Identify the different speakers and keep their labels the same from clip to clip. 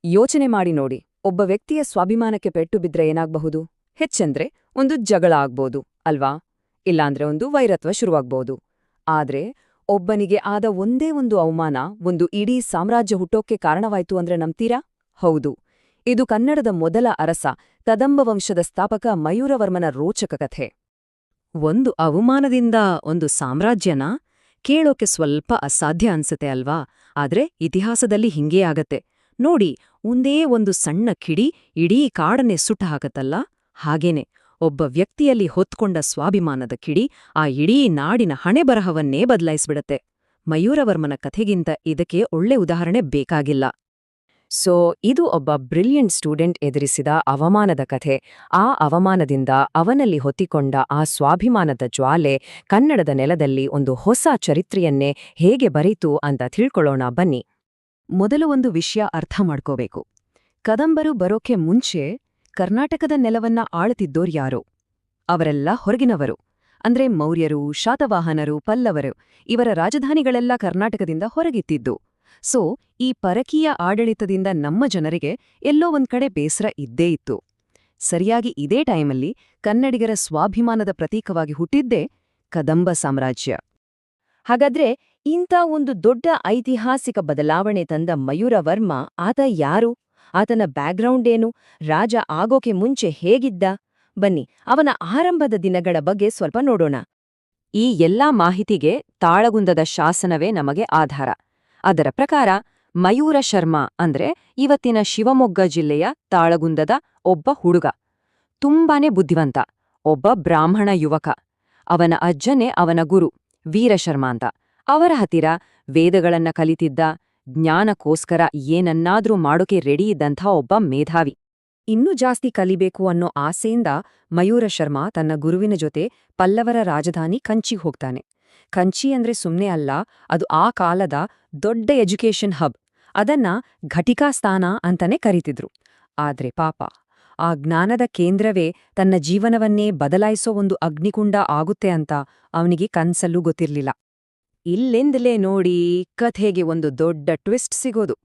Speaker 1: ಯೋಚನೆ ಮಾಡಿ ನೋಡಿ, ಒಬ್ಬ ವ್ಯಕ್ತಿಯ ಸ್ವಾಭಿಮಾನಕ್ಕೆ ಪೆಟ್ಟು ಬಿದ್ರೆ ಏನಾಗ್ಬಹುದು? ಹೆಚ್ಚೆಂದ್ರೆ ಒಂದು ಜಗಳ ಆಗ್ಬೋದು, ಅಲ್ವಾ? ಇಲ್ಲಾಂದ್ರೆ ಒಂದು ವೈರತ್ವ ಶುರುವಾಗ್ಬೋದು. ಆದ್ರೆ ಒಬ್ಬನಿಗೆ ಆದ ಒಂದೇ ಒಂದು ಅವಮಾನ ಒಂದು ಇಡೀ ಸಾಮ್ರಾಜ್ಯ ಹುಟ್ಟೋಕ್ಕೆ ಕಾರಣವಾಯ್ತು ಅಂದ್ರೆ ನಂಬ್ತೀರಾ? ಹೌದು, ಇದು ಕನ್ನಡದ ಮೊದಲ ಅರಸ, ಕದಂಬ ವಂಶದ ಸ್ಥಾಪಕ ಮಯೂರವರ್ಮನ ರೋಚಕ ಕಥೆ. ಒಂದು ಅವಮಾನದಿಂದ ಒಂದು ಸಾಮ್ರಾಜ್ಯನ ಕೇಳೋಕೆ ಸ್ವಲ್ಪ ಅಸಾಧ್ಯ ಅನ್ಸುತ್ತೆ ಅಲ್ವಾ? ಆದ್ರೆ ಇತಿಹಾಸದಲ್ಲಿ ಹಿಂಗೇ ಆಗತ್ತೆ ನೋಡಿ. ಒಂದೇ ಒಂದು ಸಣ್ಣ ಕಿಡಿ ಇಡೀ ಕಾಡನ್ನೇ ಸುಟ್ಟ ಹಾಕತ್ತಲ್ಲ, ಹಾಗೇನೆ ಒಬ್ಬ ವ್ಯಕ್ತಿಯಲ್ಲಿ ಹೊತ್ಕೊಂಡ ಸ್ವಾಭಿಮಾನದ ಕಿಡಿ ಆ ಇಡೀ ನಾಡಿನ ಹಣೆಬರಹವನ್ನೇ ಬದಲಾಯಿಸ್ಬಿಡತ್ತೆ. ಮಯೂರವರ್ಮನ ಕಥೆಗಿಂತ ಇದಕ್ಕೆ ಒಳ್ಳೆ ಉದಾಹರಣೆ ಬೇಕಾಗಿಲ್ಲ. ಸೊ ಇದು ಒಬ್ಬ ಬ್ರಿಲಿಯಂಟ್ ಸ್ಟೂಡೆಂಟ್ ಎದುರಿಸಿದ ಅವಮಾನದ ಕಥೆ. ಆ ಅವಮಾನದಿಂದ ಅವನಲ್ಲಿ ಹೊತ್ತಿಕೊಂಡ ಆ ಸ್ವಾಭಿಮಾನದ ಜ್ವಾಲೆ ಕನ್ನಡದ ನೆಲದಲ್ಲಿ ಒಂದು ಹೊಸ ಚರಿತ್ರೆಯನ್ನೇ ಹೇಗೆ ಬರೀತು ಅಂತ ತಿಳ್ಕೊಳ್ಳೋಣ ಬನ್ನಿ. ಮೊದಲು ಒಂದು ವಿಷಯ ಅರ್ಥ ಮಾಡ್ಕೋಬೇಕು. ಕದಂಬರು ಬರೋಕೆ ಮುಂಚೆ ಕರ್ನಾಟಕದ ನೆಲವನ್ನ ಆಳುತ್ತಿದ್ದೋರ್ಯಾರೋ? ಅವರೆಲ್ಲ ಹೊರಗಿನವರು. ಅಂದ್ರೆ ಮೌರ್ಯರು, ಶಾತವಾಹನರು, ಪಲ್ಲವರು, ಇವರ ರಾಜಧಾನಿಗಳೆಲ್ಲ ಕರ್ನಾಟಕದಿಂದ ಹೊರಗಿತ್ತಿದ್ದು. ಸೊ ಈ ಪರಕೀಯ ಆಡಳಿತದಿಂದ ನಮ್ಮ ಜನರಿಗೆ ಎಲ್ಲೋ ಒಂದ್ ಕಡೆ ಬೇಸರ ಇದ್ದೇ ಇತ್ತು. ಸರಿಯಾಗಿ ಇದೇ ಟೈಮಲ್ಲಿ ಕನ್ನಡಿಗರ ಸ್ವಾಭಿಮಾನದ ಪ್ರತೀಕವಾಗಿ ಹುಟ್ಟಿದ್ದೇ ಕದಂಬ ಸಾಮ್ರಾಜ್ಯ. ಹಾಗಾದ್ರೆ ಇಂಥ ಒಂದು ದೊಡ್ಡ ಐತಿಹಾಸಿಕ ಬದಲಾವಣೆ ತಂದ ಮಯೂರವರ್ಮ ಆತ ಯಾರು? ಆತನ ಬ್ಯಾಕ್ಗ್ರೌಂಡ್ ಏನು? ರಾಜ ಆಗೋಕೆ ಮುಂಚೆ ಹೇಗಿದ್ದ? ಬನ್ನಿ ಅವನ ಆರಂಭದ ದಿನಗಳ ಬಗ್ಗೆ ಸ್ವಲ್ಪ ನೋಡೋಣ. ಈ ಎಲ್ಲಾ ಮಾಹಿತಿಗೆ ತಾಳಗುಂದದ ಶಾಸನವೇ ನಮಗೆ ಆಧಾರ. ಅದರ ಪ್ರಕಾರ ಮಯೂರ ಶರ್ಮ ಅಂದ್ರೆ ಇವತ್ತಿನ ಶಿವಮೊಗ್ಗ ಜಿಲ್ಲೆಯ ತಾಳಗುಂದದ ಒಬ್ಬ ಹುಡುಗ. ತುಂಬಾನೇ ಬುದ್ಧಿವಂತ, ಒಬ್ಬ ಬ್ರಾಹ್ಮಣ ಯುವಕ. ಅವನ ಅಜ್ಜನೇ ಅವನ ಗುರು ವೀರಶರ್ಮ ಅಂತ. ಅವರ ಹತ್ತಿರ ವೇದಗಳನ್ನ ಕಲಿತಿದ್ದ, ಜ್ಞಾನಕ್ಕೋಸ್ಕರ ಏನನ್ನಾದ್ರೂ ಮಾಡೋಕೆ ರೆಡಿ ಇದ್ದಂಥ ಒಬ್ಬ ಮೇಧಾವಿ. ಇನ್ನೂ ಜಾಸ್ತಿ ಕಲಿಬೇಕು ಅನ್ನೋ ಆಸೆಯಿಂದ ಮಯೂರ ಶರ್ಮ ತನ್ನ ಗುರುವಿನ ಜೊತೆ ಪಲ್ಲವರ ರಾಜಧಾನಿ ಕಂಚಿಗೆ ಹೋಗ್ತಾನೆ. ಕಂಚಿ ಅಂದ್ರೆ ಸುಮ್ನೆ ಅಲ್ಲ, ಅದು ಆ ಕಾಲದ ದೊಡ್ಡ ಎಜುಕೇಷನ್ ಹಬ್. ಅದನ್ನ ಘಟಿಕಾ ಸ್ಥಾನ ಅಂತಾನೆ ಕರೀತಿದ್ರು. ಆದ್ರೆ ಪಾಪ, ಆ ಜ್ಞಾನದ ಕೇಂದ್ರವೇ ತನ್ನ ಜೀವನವನ್ನೇ ಬದಲಾಯಿಸೋ ಒಂದು ಅಗ್ನಿಕುಂಡ ಆಗುತ್ತೆ ಅಂತ ಅವನಿಗೆ ಕನ್ಸಲ್ಲೂ ಗೊತ್ತಿರ್ಲಿಲ್ಲ. ಇಲ್ಲಿಂದಲೇ ನೋಡಿ ಕಥೆಗೆ ಒಂದು ದೊಡ್ಡ ಟ್ವಿಸ್ಟ್ ಸಿಗೋದು.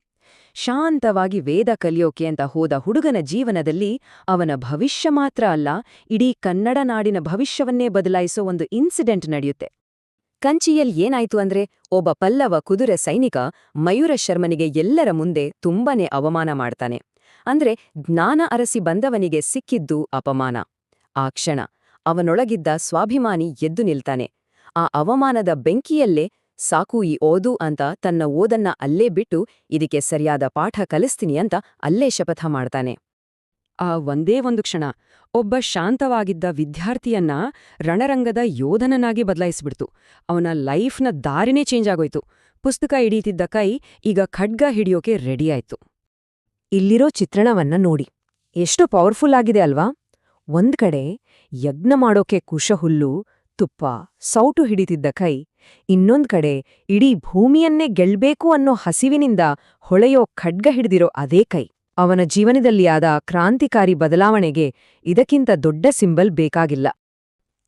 Speaker 1: ಶಾಂತವಾಗಿ ವೇದ ಕಲಿಯೋಕೆ ಅಂತ ಹೋದ ಹುಡುಗನ ಜೀವನದಲ್ಲಿ ಅವನ ಭವಿಷ್ಯ ಮಾತ್ರ ಅಲ್ಲ, ಇಡೀ ಕನ್ನಡ ನಾಡಿನ ಭವಿಷ್ಯವನ್ನೇ ಬದಲಾಯಿಸೋ ಒಂದು ಇನ್ಸಿಡೆಂಟ್ ನಡೆಯುತ್ತೆ. ಕಂಚಿಯಲ್ಲಿ ಏನಾಯ್ತು ಅಂದ್ರೆ, ಒಬ್ಬ ಪಲ್ಲವ ಕುದುರೆ ಸೈನಿಕ ಮಯೂರ ಶರ್ಮನಿಗೆ ಎಲ್ಲರ ಮುಂದೆ ತುಂಬಾನೇ ಅವಮಾನ ಮಾಡ್ತಾನೆ. ಅಂದ್ರೆ ಜ್ಞಾನ ಅರಸಿ ಬಂದವನಿಗೆ ಸಿಕ್ಕಿದ್ದು ಅಪಮಾನ. ಆ ಕ್ಷಣ ಅವನೊಳಗಿದ್ದ ಸ್ವಾಭಿಮಾನಿ ಎದ್ದು ನಿಲ್ತಾನೆ. ಆ ಅವಮಾನದ ಬೆಂಕಿಯಲ್ಲೇ ಸಾಕು ಈ ಓದು ಅಂತ ತನ್ನ ಓದನ್ನ ಅಲ್ಲೇ ಬಿಟ್ಟು ಇದಕ್ಕೆ ಸರಿಯಾದ ಪಾಠ ಕಲಿಸ್ತೀನಿ ಅಂತ ಅಲ್ಲೇ ಶಪಥ ಮಾಡ್ತಾನೆ. ಆ ಒಂದೇ ಒಂದು ಕ್ಷಣ ಒಬ್ಬ ಶಾಂತವಾಗಿದ್ದ ವಿದ್ಯಾರ್ಥಿಯನ್ನ ರಣರಂಗದ ಯೋಧನನಾಗಿ ಬದಲಾಯಿಸ್ಬಿಡ್ತು. ಅವನ ಲೈಫ್ನ ದಾರಿನೇ ಚೇಂಜ್ ಆಗೋಯ್ತು. ಪುಸ್ತಕ ಹಿಡೀತಿದ್ದ ಕೈ ಈಗ ಖಡ್ಗ ಹಿಡಿಯೋಕೆ ರೆಡಿಯಾಯ್ತು. ಇಲ್ಲಿರೋ ಚಿತ್ರಣವನ್ನ ನೋಡಿ, ಎಷ್ಟು ಪವರ್ಫುಲ್ ಆಗಿದೆ ಅಲ್ವಾ? ಒಂದ್ ಕಡೆ ಯಜ್ಞ ಮಾಡೋಕೆ ಕುಶಹುಲ್ಲು, ತುಪ್ಪ, ಸೌಟು ಹಿಡಿತಿದ್ದ ಕೈ, ಇನ್ನೊಂದ್ ಕಡೆ ಇಡೀ ಭೂಮಿಯನ್ನೇ ಗೆಲ್ಬೇಕು ಅನ್ನೋ ಹಸಿವಿನಿಂದ ಹೊಳೆಯೋ ಖಡ್ಗ ಹಿಡಿದಿರೋ ಅದೇ ಕೈ. ಅವನ ಜೀವನದಲ್ಲಿ ಆದ ಕ್ರಾಂತಿಕಾರಿ ಬದಲಾವಣೆಗೆ ಇದಕ್ಕಿಂತ ದೊಡ್ಡ ಸಿಂಬಲ್ ಬೇಕಾಗಿಲ್ಲ.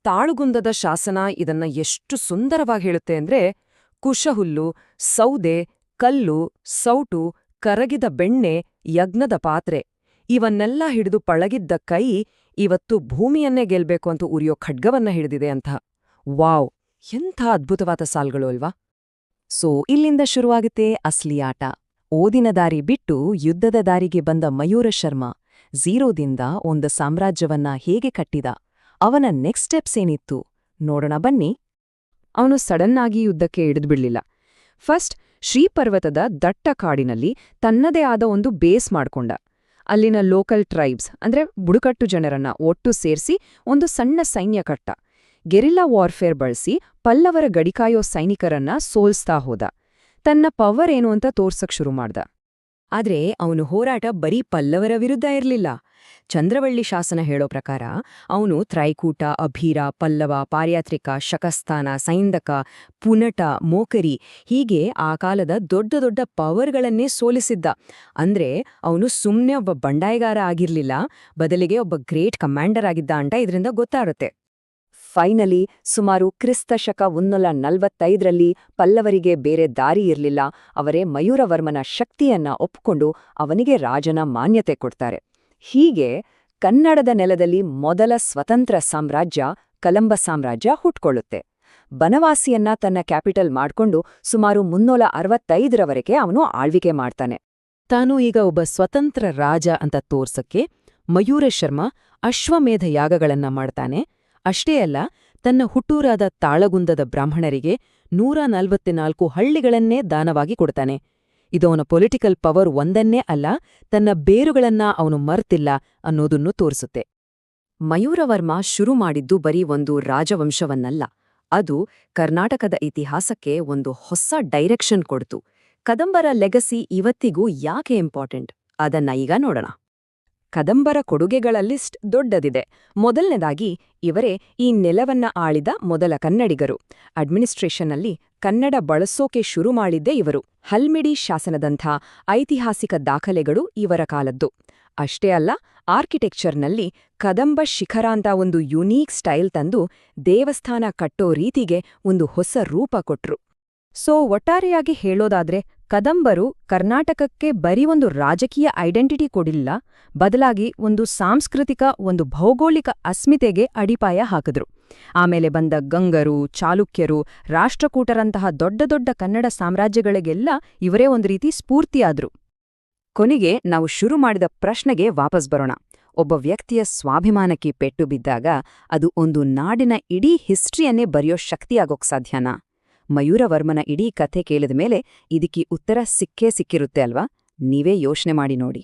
Speaker 1: ತಾಳುಗುಂದದ ಶಾಸನ ಇದನ್ನ ಎಷ್ಟು ಸುಂದರವಾಗಿ ಹೇಳುತ್ತೆ ಅಂದ್ರೆ, ಕುಶಹುಲ್ಲು, ಸೌದೆ, ಕಲ್ಲು, ಸೌಟು, ಕರಗಿದ ಬೆಣ್ಣೆ, ಯಜ್ಞದ ಪಾತ್ರೆ ಇವನ್ನೆಲ್ಲ ಹಿಡಿದು ಪಳಗಿದ್ದ ಕೈ ಇವತ್ತು ಭೂಮಿಯನ್ನೇ ಗೆಲ್ಬೇಕು ಅಂತ ಉರಿಯೋ ಖಡ್ಗವನ್ನ ಹಿಡಿದಿದೆ ಅಂತ. ವಾವ್, ಎಂಥ ಅದ್ಭುತವಾದ ಸಾಲ್ಗಳು ಅಲ್ವಾ? ಸೊ ಇಲ್ಲಿಂದ ಶುರುವಾಗುತ್ತೆ ಅಸ್ಲಿ ಆಟ. ಓದಿನ ದಾರಿ ಬಿಟ್ಟು ಯುದ್ಧದ ದಾರಿಗೆ ಬಂದ ಮಯೂರ ಶರ್ಮ ಝೀರೋದಿಂದ ಒಂದು ಸಾಮ್ರಾಜ್ಯವನ್ನ ಹೇಗೆ ಕಟ್ಟಿದ? ಅವನ ನೆಕ್ಸ್ಟ್ ಸ್ಟೆಪ್ಸ್ ಏನಿತ್ತು ನೋಡೋಣ ಬನ್ನಿ. ಅವನು ಸಡನ್ನಾಗಿ ಯುದ್ಧಕ್ಕೆ ಇಳಿದ್ಬಿಡ್ಲಿಲ್ಲ. ಫಸ್ಟ್ ಶ್ರೀಪರ್ವತದ ದಟ್ಟ ಕಾಡಿನಲ್ಲಿ ತನ್ನದೇ ಆದ ಒಂದು ಬೇಸ್ ಮಾಡ್ಕೊಂಡ. ಅಲ್ಲಿನ ಲೋಕಲ್ ಟ್ರೈಬ್ಸ್ ಅಂದ್ರೆ ಬುಡಕಟ್ಟು ಜನರನ್ನ ಒಟ್ಟು ಸೇರಿಸಿ ಒಂದು ಸಣ್ಣ ಸೈನ್ಯ ಕಟ್ಟ. ಗೆರಿಲ್ಲಾ ವಾರ್ಫೇರ್ ಬಳಸಿ ಪಲ್ಲವರ ಗಡಿಕಾಯೋ ಸೈನಿಕರನ್ನ ಸೋಲ್ಸ್ತಾ ಹೋದ. ತನ್ನ ಪವರ್ ಏನು ಅಂತ ತೋರ್ಸಕ್ ಶುರು ಮಾಡ್ದ. ಆದ್ರೆ ಅವನು ಹೋರಾಟ ಬರೀ ಪಲ್ಲವರ ವಿರುದ್ಧ ಇರ್ಲಿಲ್ಲ. ಚಂದ್ರವಳ್ಳಿ ಶಾಸನ ಹೇಳೋ ಪ್ರಕಾರ ಅವನು ತ್ರೈಕೂಟ, ಅಭೀರ, ಪಲ್ಲವ, ಪಾರ್ಯಾತ್ರಿಕ, ಶಕಸ್ಥಾನ, ಸೈಂದಕ, ಪುನಟ, ಮೋಕರಿ ಹೀಗೆ ಆ ಕಾಲದ ದೊಡ್ಡ ದೊಡ್ಡ ಪವರ್ಗಳನ್ನೇ ಸೋಲಿಸಿದ್ದ. ಅಂದ್ರೆ ಅವನು ಸುಮ್ನೆ ಒಬ್ಬ ಬಂಡಾಯಗಾರ ಆಗಿರ್ಲಿಲ್ಲ, ಬದಲಿಗೆ ಒಬ್ಬ ಗ್ರೇಟ್ ಕಮಾಂಡರ್ ಆಗಿದ್ದ ಅಂತ ಇದರಿಂದ ಗೊತ್ತಾಗುತ್ತೆ. ಫೈನಲಿ ಸುಮಾರು ಕ್ರಿಸ್ತಶಕ 145ರಲ್ಲಿ ಪಲ್ಲವರಿಗೆ ಬೇರೆ ದಾರಿ ಇರಲಿಲ್ಲ. ಅವರೇ ಮಯೂರವರ್ಮನ ಶಕ್ತಿಯನ್ನ ಒಪ್ಪಿಕೊಂಡು ಅವನಿಗೆ ರಾಜನ ಮಾನ್ಯತೆ ಕೊಡ್ತಾರೆ. ಹೀಗೆ ಕನ್ನಡದ ನೆಲದಲ್ಲಿ ಮೊದಲ ಸ್ವತಂತ್ರ ಸಾಮ್ರಾಜ್ಯ ಕದಂಬ ಸಾಮ್ರಾಜ್ಯ ಹುಟ್ಕೊಳ್ಳುತ್ತೆ. ಬನವಾಸಿಯನ್ನ ತನ್ನ ಕ್ಯಾಪಿಟಲ್ ಮಾಡ್ಕೊಂಡು ಸುಮಾರು 365ರವರೆಗೆ ಅವನು ಆಳ್ವಿಕೆ ಮಾಡ್ತಾನೆ.
Speaker 2: ತಾನು ಈಗ ಒಬ್ಬ ಸ್ವತಂತ್ರ ರಾಜ ಅಂತ ತೋರ್ಸಕ್ಕೆ ಮಯೂರ ಶರ್ಮ ಅಶ್ವಮೇಧ ಯಾಗಗಳನ್ನ ಮಾಡ್ತಾನೆ. ಅಷ್ಟೇ ಅಲ್ಲ, ತನ್ನ ಹುಟ್ಟೂರಾದ ತಾಳಗುಂದದ ಬ್ರಾಹ್ಮಣರಿಗೆ 144 ಹಳ್ಳಿಗಳನ್ನೇ ದಾನವಾಗಿ ಕೊಡ್ತಾನೆ. ಇದವನ ಪೊಲಿಟಿಕಲ್ ಪವರ್ ಒಂದನ್ನೇ ಅಲ್ಲ, ತನ್ನ ಬೇರುಗಳನ್ನ ಅವನು ಮರ್ತಿಲ್ಲ ಅನ್ನೋದನ್ನು ತೋರಿಸುತ್ತೆ.
Speaker 1: ಮಯೂರವರ್ಮ ಶುರು ಮಾಡಿದ್ದು ಬರೀ ಒಂದು ರಾಜವಂಶವನ್ನಲ್ಲ, ಅದು ಕರ್ನಾಟಕದ ಇತಿಹಾಸಕ್ಕೆ ಒಂದು ಹೊಸ ಡೈರೆಕ್ಷನ್ ಕೊಡ್ತು. ಕದಂಬರ ಲೆಗಸಿ ಇವತ್ತಿಗೂ ಯಾಕೆ ಇಂಪಾರ್ಟೆಂಟ್ ಅದನ್ನ ಈಗ ನೋಡೋಣ. ಕದಂಬರ ಕೊಡುಗೆಗಳ ಲಿಸ್ಟ್ ದೊಡ್ಡದಿದೆ. ಮೊದಲನೇದಾಗಿ ಇವರೇ ಈ ನೆಲವನ್ನ ಆಳಿದ ಮೊದಲ ಕನ್ನಡಿಗರು. ಅಡ್ಮಿನಿಸ್ಟ್ರೇಷನ್ನಲ್ಲಿ ಕನ್ನಡ ಬಳಸೋಕೆ ಶುರು ಮಾಡಿದ್ದೇ ಇವರು. ಹಲ್ಮಿಡಿ ಶಾಸನದಂಥ ಐತಿಹಾಸಿಕ ದಾಖಲೆಗಳು ಇವರ ಕಾಲದ್ದು. ಅಷ್ಟೇ ಅಲ್ಲ, ಆರ್ಕಿಟೆಕ್ಚರ್ನಲ್ಲಿ ಕದಂಬ ಶಿಖರ ಅಂತ ಒಂದು ಯುನೀಕ್ ಸ್ಟೈಲ್ ತಂದು ದೇವಸ್ಥಾನ ಕಟ್ಟೋ ರೀತಿಗೆ ಒಂದು ಹೊಸ ರೂಪ ಕೊಟ್ರು. ಒಟ್ಟಾರೆಯಾಗಿ ಹೇಳೋದಾದ್ರೆ ಕದಂಬರು ಕರ್ನಾಟಕಕ್ಕೆ ಬರೀ ಒಂದು ರಾಜಕೀಯ ಐಡೆಂಟಿಟಿ ಕೊಡಿಲ್ಲ, ಬದಲಾಗಿ ಒಂದು ಸಾಂಸ್ಕೃತಿಕ, ಒಂದು ಭೌಗೋಳಿಕ ಅಸ್ಮಿತೆಗೆ ಅಡಿಪಾಯ ಹಾಕಿದ್ರು. ಆಮೇಲೆ ಬಂದ ಗಂಗರು, ಚಾಲುಕ್ಯರು, ರಾಷ್ಟ್ರಕೂಟರಂತಹ ದೊಡ್ಡ ದೊಡ್ಡ ಕನ್ನಡ ಸಾಮ್ರಾಜ್ಯಗಳಿಗೆಲ್ಲ ಇವರೇ ಒಂದು ರೀತಿ ಸ್ಫೂರ್ತಿಯಾದ್ರು. ಕೊನೆಗೆ ನಾವು ಶುರು ಮಾಡಿದ ಪ್ರಶ್ನೆಗೆ ವಾಪಸ್ ಬರೋಣ. ಒಬ್ಬ ವ್ಯಕ್ತಿಯ ಸ್ವಾಭಿಮಾನಕ್ಕೆ ಪೆಟ್ಟು ಬಿದ್ದಾಗ ಅದು ಒಂದು ನಾಡಿನ ಇಡೀ ಹಿಸ್ಟ್ರಿಯನ್ನೇ ಬರೆಯೋ ಶಕ್ತಿಯಾಗೋಕ್ ಸಾಧ್ಯನಾ? ಮಯೂರವರ್ಮನ ಇಡೀ ಕಥೆ ಕೇಳಿದ ಮೇಲೆ ಇದಕ್ಕೆ ಉತ್ತರ ಸಿಕ್ಕೇ ಸಿಕ್ಕಿರುತ್ತೆ ಅಲ್ವಾ? ನೀವೇ ಯೋಚನೆ ಮಾಡಿ ನೋಡಿ.